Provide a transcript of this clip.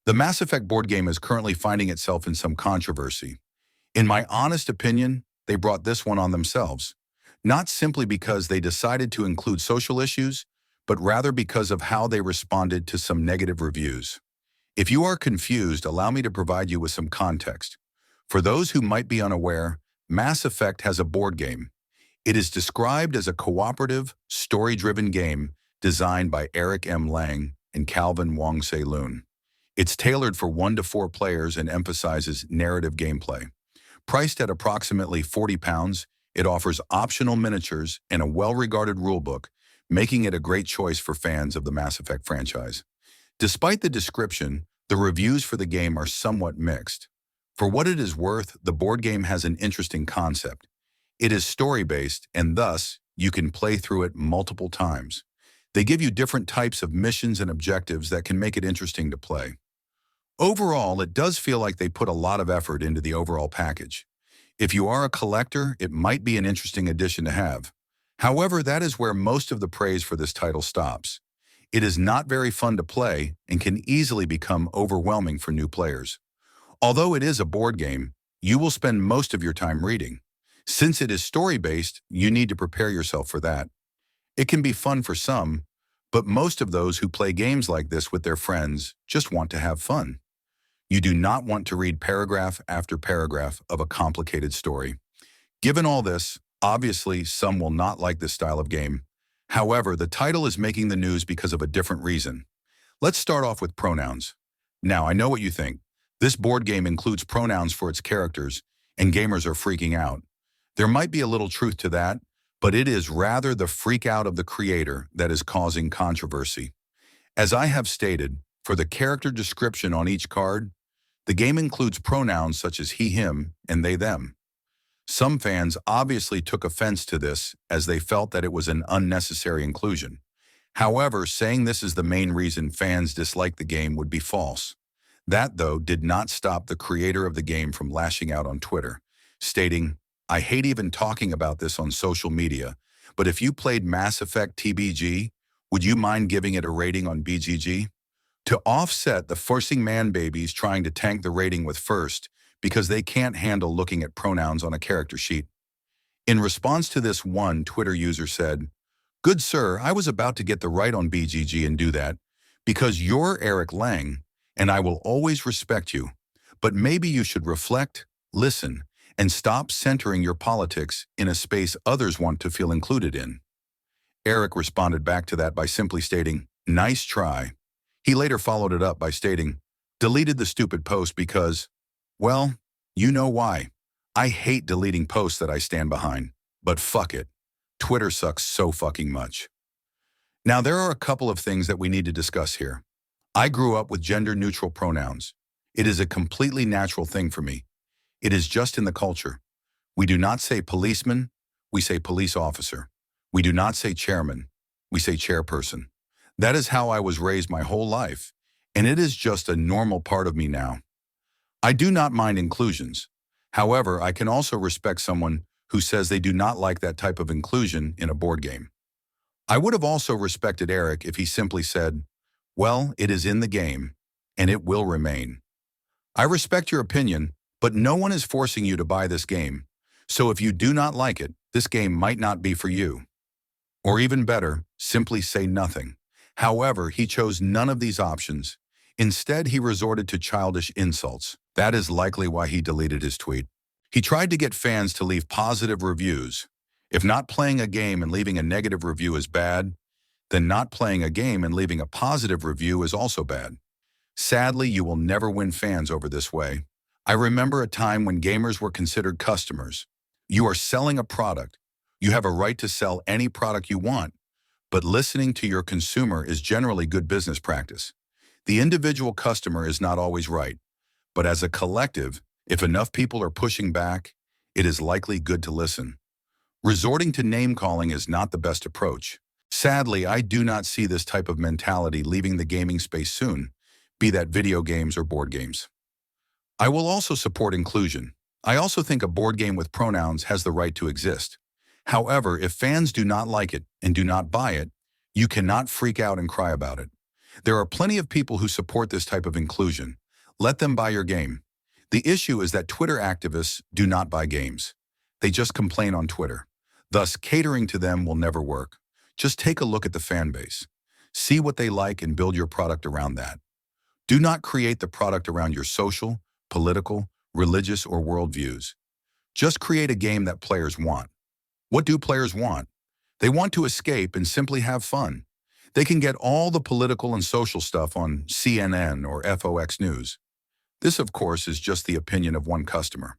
The Mass Effect board game is currently finding itself in some controversy. In my honest opinion, they brought this one on themselves. Not simply because they decided to include social issues, but rather because of how they responded to some negative reviews. If you are confused, allow me to provide you with some context. For those who might be unaware, Mass Effect has a board game. It is described as a cooperative, story-driven game designed by Eric M. Lang and Calvin Wong Tze Loon. It's tailored for 1 to 4 players and emphasizes narrative gameplay. Priced at approximately £40, it offers optional miniatures and a well-regarded rulebook, making it a great choice for fans of the Mass Effect franchise. Despite the description, the reviews for the game are somewhat mixed. For what it is worth, the board game has an interesting concept. It is story-based, and thus, you can play through it multiple times. They give you different types of missions and objectives that can make it interesting to play. Overall, it does feel like they put a lot of effort into the overall package. If you are a collector, it might be an interesting addition to have. However, that is where most of the praise for this title stops. It is not very fun to play and can easily become overwhelming for new players. Although it is a board game, you will spend most of your time reading. Since it is story-based, you need to prepare yourself for that. It can be fun for some, but most of those who play games like this with their friends just want to have fun. You do not want to read paragraph after paragraph of a complicated story. Given all this, obviously some will not like this style of game. However, the title is making the news because of a different reason. Let's start off with pronouns. Now, I know what you think. This board game includes pronouns for its characters, and gamers are freaking out. There might be a little truth to that, but it is rather the freak out of the creator that is causing controversy. As I have stated, for the character description on each card, the game includes pronouns such as he, him, and they, them. Some fans obviously took offense to this as they felt that it was an unnecessary inclusion. However, saying this is the main reason fans dislike the game would be false. That, though, did not stop the creator of the game from lashing out on Twitter, stating, "I hate even talking about this on social media, but if you played Mass Effect TBG, would you mind giving it a rating on BGG?" To offset the forcing Manbabies trying to tank the rating with first because they can't handle looking at pronouns on a character sheet. In response to this, one Twitter user said, "Good sir, I was about to get the right on BGG and do that, because you're Eric Lang, and I will always respect you. But maybe you should reflect, listen, and stop centering your politics in a space others want to feel included in." Eric responded back to that by simply stating, "Nice try." He later followed it up by stating, "Deleted the stupid post because, well, you know why. I hate deleting posts that I stand behind, but fuck it. Twitter sucks so fucking much." Now, there are a couple of things that we need to discuss here. I grew up with gender-neutral pronouns. It is a completely natural thing for me. It is just in the culture. We do not say policeman, we say police officer. We do not say chairman, we say chairperson. That is how I was raised my whole life, and it is just a normal part of me now. I do not mind inclusions. However, I can also respect someone who says they do not like that type of inclusion in a board game. I would have also respected Eric if he simply said, "Well, it is in the game, and it will remain." I respect your opinion, but no one is forcing you to buy this game. So if you do not like it, this game might not be for you. Or even better, simply say nothing. However, he chose none of these options. Instead, he resorted to childish insults. That is likely why he deleted his tweet. He tried to get fans to leave positive reviews. If not playing a game and leaving a negative review is bad, then not playing a game and leaving a positive review is also bad. Sadly, you will never win fans over this way. I remember a time when gamers were considered customers. You are selling a product. You have a right to sell any product you want, but listening to your consumer is generally good business practice. The individual customer is not always right, but as a collective, if enough people are pushing back, it is likely good to listen. Resorting to name-calling is not the best approach. Sadly, I do not see this type of mentality leaving the gaming space soon, be that video games or board games. I will also support inclusion. I also think a board game with pronouns has the right to exist. However, if fans do not like it and do not buy it, you cannot freak out and cry about it. There are plenty of people who support this type of inclusion. Let them buy your game. The issue is that Twitter activists do not buy games. They just complain on Twitter. Thus, catering to them will never work. Just take a look at the fan base. See what they like and build your product around that. Do not create the product around your social, political, religious, or worldviews. Just create a game that players want. What do players want? They want to escape and simply have fun. They can get all the political and social stuff on CNN or FOX News. This, of course, is just the opinion of one customer.